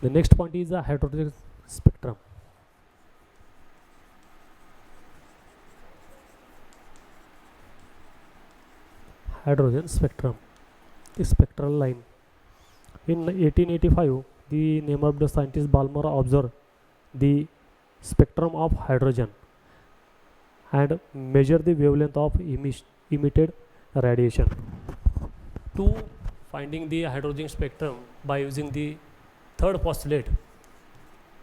The next point is the hydrogen spectrum. Hydrogen spectrum, the spectral line. In 1885, the name of the scientist Balmer observed the spectrum of hydrogen and measured the wavelength of emitted radiation. To finding the hydrogen spectrum by using the third postulate,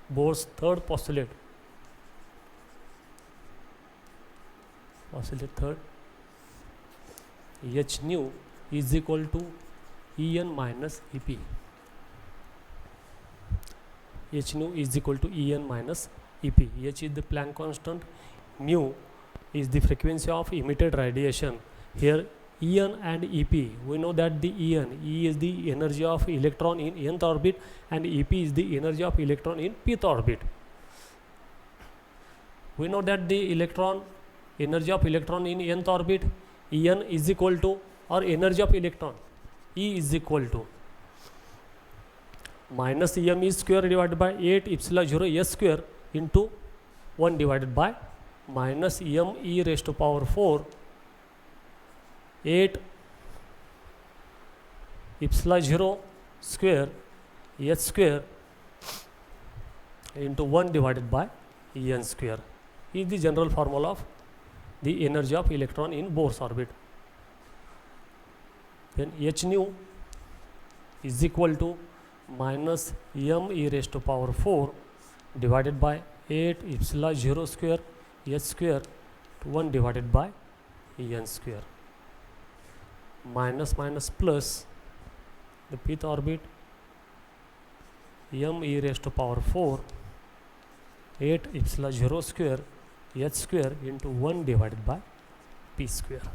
Bohr's third postulate, third, h nu is equal to En minus Ep. H nu is equal to En minus Ep. H is the Planck constant, nu is the frequency of emitted radiation. Here En and Ep, we know that the En, E is the energy of electron in nth orbit and Ep is the energy of electron in pth orbit. We know that the energy of electron in nth orbit, En is equal to, or energy of electron, E is equal to minus em e square divided by 8 epsilon 0 s square into 1 divided by minus m e raised to power 4 8 epsilon 0 square h square into 1 divided by n square is the general formula of the energy of electron in Bohr's orbit. Then h nu is equal to minus m e raised to power 4 divided by 8 epsilon 0 square h square to 1 divided by n square, minus minus plus the pth orbit m e raised to power 4 8 epsilon 0 square h square into 1 divided by p square.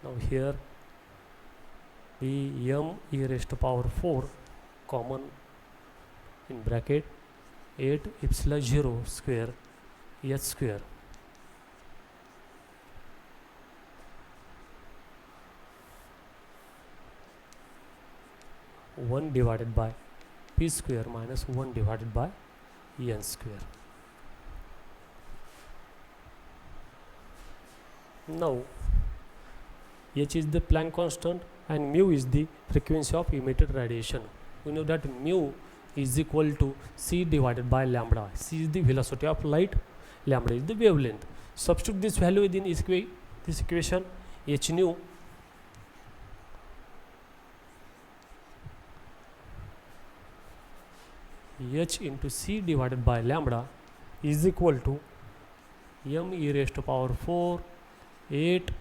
Now here the m e raised to power 4 common in bracket 8 epsilon 0 square h square one divided by p square minus 1 divided by n square. Now h is the Planck constant and mu is the frequency of emitted radiation. We know that mu is equal to c divided by lambda. C is the velocity of light, lambda is the wavelength. Substitute this value within this equation. H nu h into c divided by lambda is equal to m e raised to power 4 8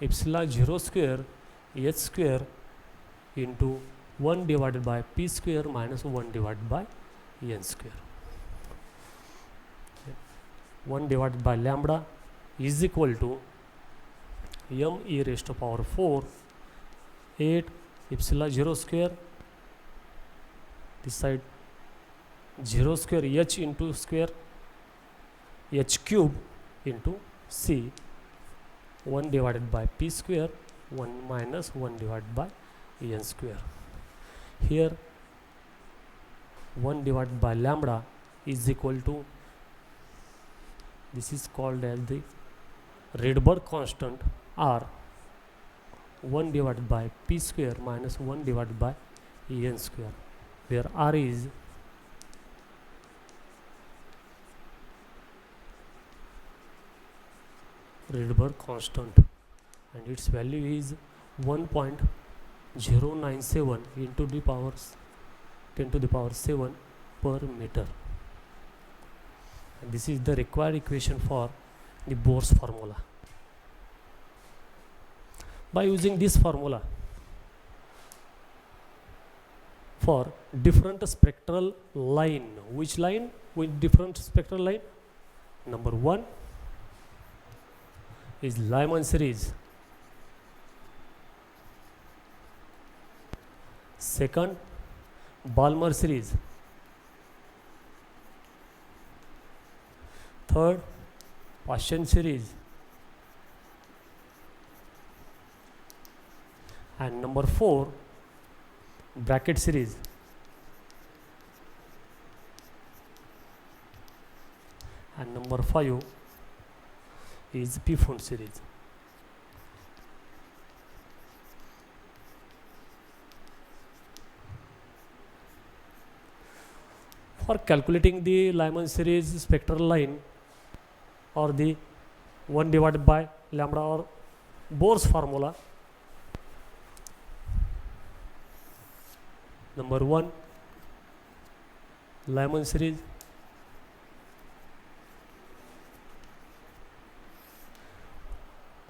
epsilon 0 square h square into 1 divided by p square minus 1 divided by n square. 1 divided by lambda is equal to m e raised to power 4 8 epsilon 0 square, this side 0 square h into square h cube into c 1 divided by p square 1 minus 1 divided by n square. Here 1 divided by lambda is equal to, this is called as the Rydberg constant r, 1 divided by p square minus 1 divided by n square, where r is Rydberg constant and its value is 1.097 into the power 10 to the power 7 per meter. And this is the required equation for the Bohr's formula. By using this formula for different spectral line, which line with different spectral line? Number 1 is Lyman series, second Balmer series, third Paschen series, and number 4 bracket series. number 5 is P-Fund series. For calculating the Lyman series spectral line, or the 1 divided by lambda or Bohr's formula, number 1, Lyman series.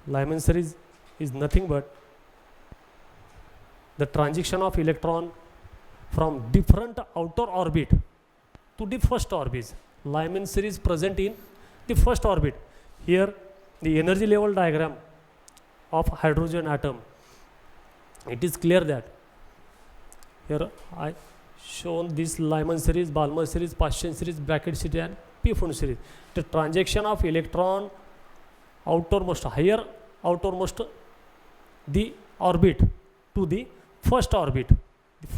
Lyman series is nothing but the transition of electron from different outer orbit to the first orbit. Lyman series present in the first orbit. Here the energy level diagram of hydrogen atom, it is clear that here I shown this Lyman series, Balmer series, Paschen series, bracket series and P-Fund series. The transaction of electron outermost, higher outermost the orbit to the first orbit.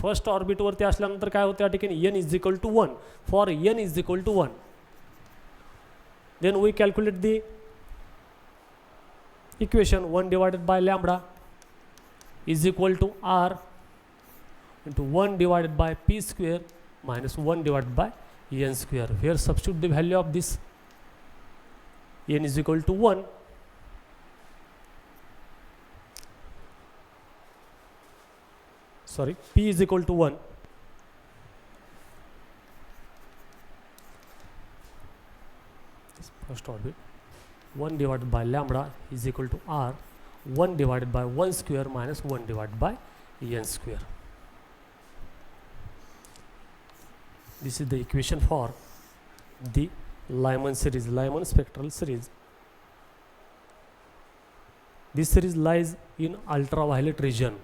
First ऑर्बिटवरती असल्यानंतर काय होतं, या ठिकाणी n is equal to 1. For n is equal to 1, then we calculate the equation 1 divided by lambda is equal to r into 1 divided by p square minus 1 divided by n square. Here substitute the value of this n is equal to 1. Sorry, p is equal to 1. First orbit, 1 divided by lambda is equal to r, 1 divided by 1 square minus 1 divided by n square. This is the equation for the Lyman series, Lyman spectral series. This series lies in ultraviolet region.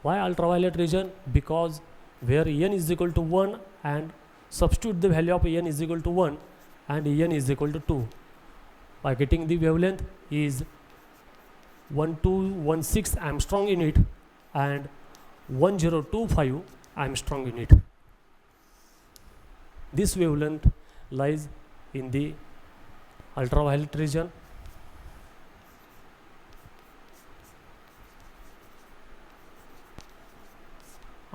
Why ultraviolet region? Because where n is equal to 1 and substitute the value of n is equal to 1 and n is equal to 2. By getting the wavelength is 1216 Armstrong unit and 1025 Armstrong unit. This wavelength lies in the ultraviolet region.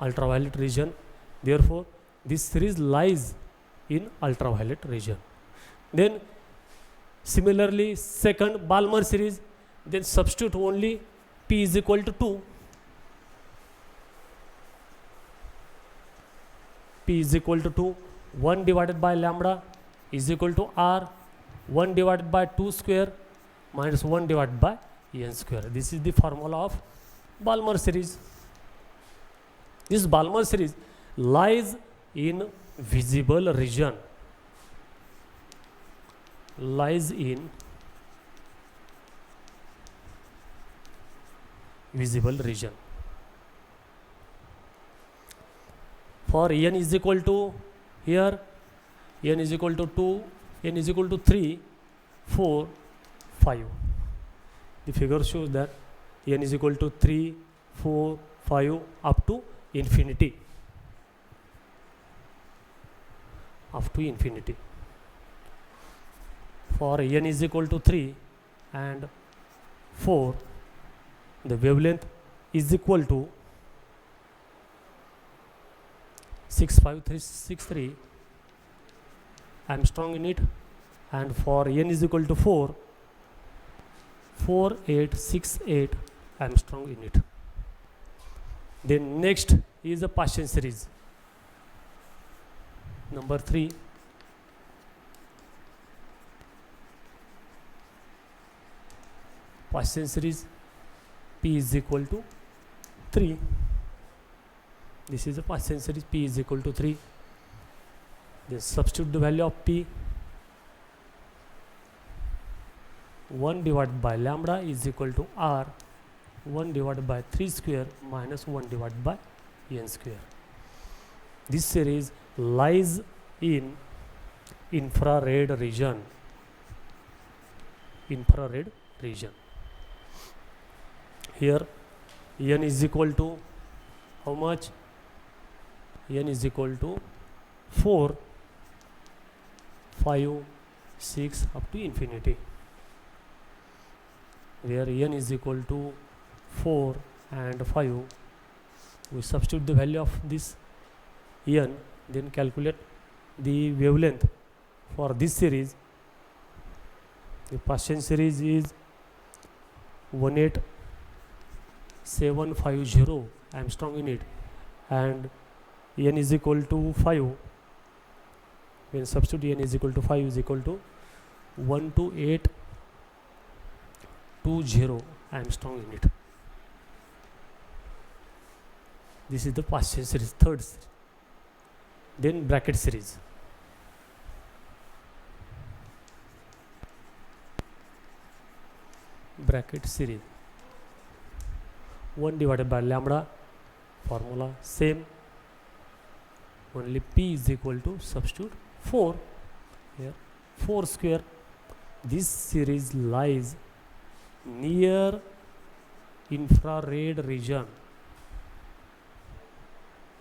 Ultraviolet region. Therefore, this series lies in ultraviolet region. Then, similarly, second Balmer series. Then substitute only p is equal to 2. P is equal to 2. 1 divided by lambda is equal to r, 1 divided by 2 square minus 1 divided by n square. This is the formula of Balmer series. This Balmer series lies in visible region. Lies in visible region. For n is equal to, here n is equal to 2, n is equal to 3, 4, 5. The figure shows that n is equal to 3, 4, 5 up to infinity. Up to infinity. For n is equal to 3 and 4, the wavelength is equal to 65363 Armstrong unit, and for n is equal to 4, 4868 Armstrong unit. Then next is a Paschen series. Number 3. Paschen series, p is equal to 3. This is a Paschen series, p is equal to 3. Then substitute the value of p. 1 divided by lambda is equal to r, 1 divided by 3 square minus 1 divided by n square. This series lies in infrared region. Infrared region. Here n is equal to how much? N is equal to 4, 5, 6 up to infinity, where n is equal to 4 and 5. We substitute the value of this n, then calculate the wavelength for this series. The Paschen series is 18750 Armstrong unit, and n is equal to 5. When substitute n is equal to 5 is equal to 12820 Armstrong unit. This is the Paschen series, third series. Then bracket series. Bracket series 1 divided by lambda, formula same, only p is equal to substitute 4, here 4 square. This series lies near infrared region,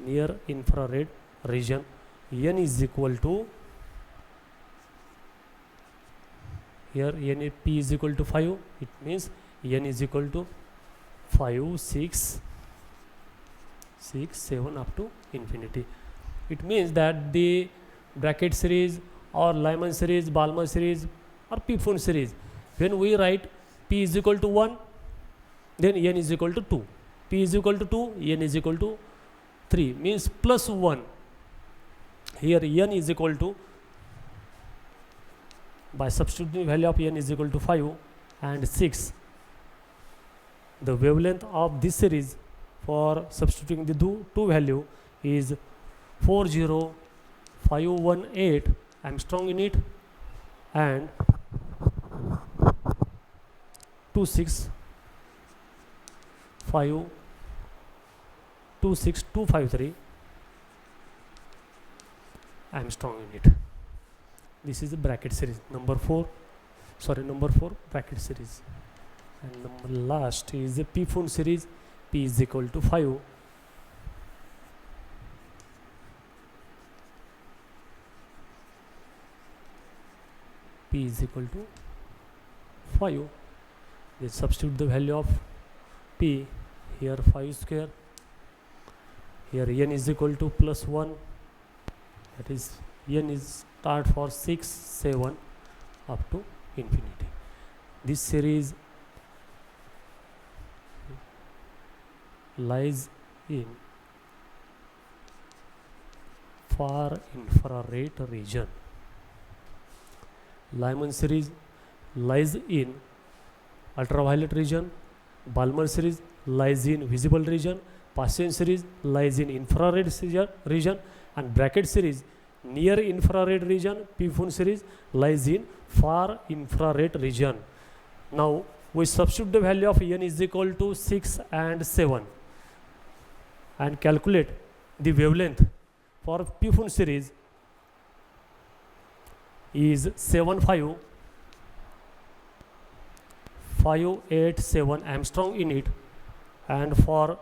n is equal to, here n p is equal to 5, it means n is equal to 5, 6, 7 up to infinity. It means that the bracket series or Lyman series, Balmer series or Pfund series, when we write p is equal to 1, then n is equal to 2, p is equal to 2, n is equal to 3, means plus 1. Here n is equal to, by substituting value of n is equal to 5 and 6, the wavelength of this series for substituting the two value is 40518 Armstrong unit and 26253 Armstrong unit. This is the bracket series, number 4 bracket series. And number last is the Pfund series, p is equal to 5. P is equal to 5. Then substitute the value of p, here 5 square, here n is equal to plus 1, that is n is start for 6, 7 up to infinity. This series lies in far infrared region. Lyman series lies in ultraviolet region, Balmer series lies in visible region, Paschen series lies in infrared region, and bracket series near infrared region. Pfund series lies in far infrared region. Now we substitute the value of n is equal to 6 and 7 and calculate the wavelength for Pfund series is 75587 Armstrong unit, and for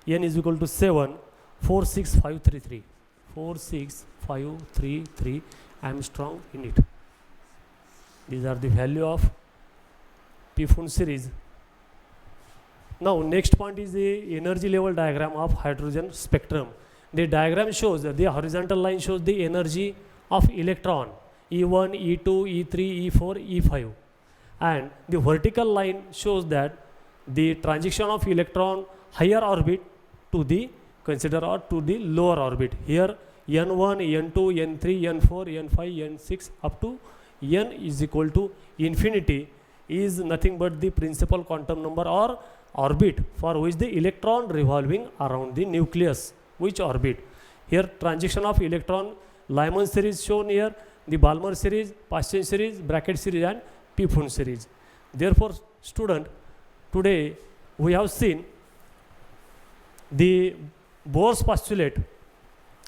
n is equal to 7, 46533 Armstrong unit. These are the value of Pfund series. Now next point is the energy level diagram of hydrogen spectrum. The diagram shows that the horizontal line shows the energy of electron E1, E2, E3, E4, E5, and the vertical line shows that the transition of electron higher orbit to the lower orbit. Here n1, n2, n3, n4, n5, n6 up to n is equal to infinity is nothing but the principal quantum number or orbit for which the electron revolving around the nucleus. Which orbit? Here transition of electron, Lyman series shown here, the Balmer series, Paschen series, bracket series and Pfund series. Therefore student, today we have seen the Bohr's postulate,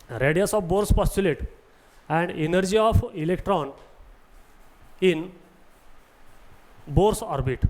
radius of Bohr's postulate and energy of electron in Bohr's orbit.